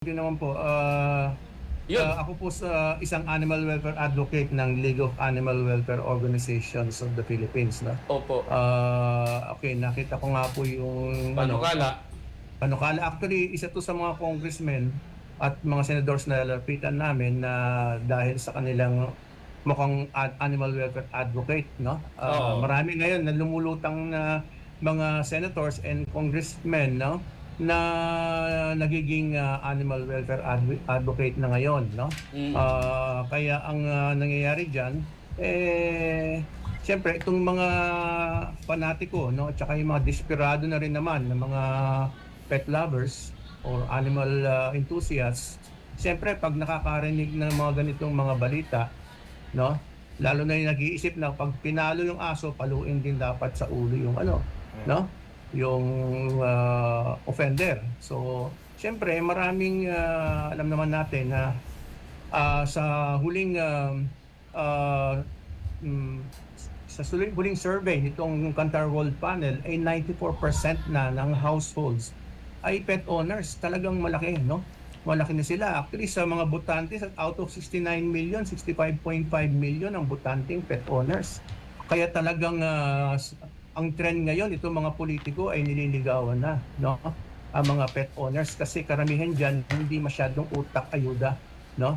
Yun naman po, Yun. ako po sa isang animal welfare advocate ng League of Animal Welfare Organizations of the Philippines, no? Opo. Okay, nakita ko nga po yung Panukala. panukala. Actually, isa to sa mga congressmen at mga senadors na lalapitan namin na dahil sa kanilang mukhang animal welfare advocate, no? Oo. Marami ngayon na lumulutang na mga senators and congressmen, no? Na nagiging animal welfare advocate na ngayon, no? Mm. Kaya ang nangyayari diyan siyempre itong mga fanatiko, no, at saka yung mga desperado na rin naman ng mga pet lovers or animal enthusiasts, siyempre pag nakakarinig ng mga ganitong mga balita, no, lalo na yung nag-iisip na pag pinalo yung aso, paluin din dapat sa ulo yung no, yung offender. So siyempre maraming alam naman natin na sa huling huling survey nitong Kantar World Panel ay 94% na ng households ay pet owners. Talagang malaki, no? Malaki na sila. Actually, sa mga botante, out of 69 million, 65.5 million ang botanteng pet owners. Kaya talagang ang trend ngayon, itong mga politiko ay nililigawan na, no? Ang mga pet owners kasi karamihan dyan hindi masyadong utak ayuda, no?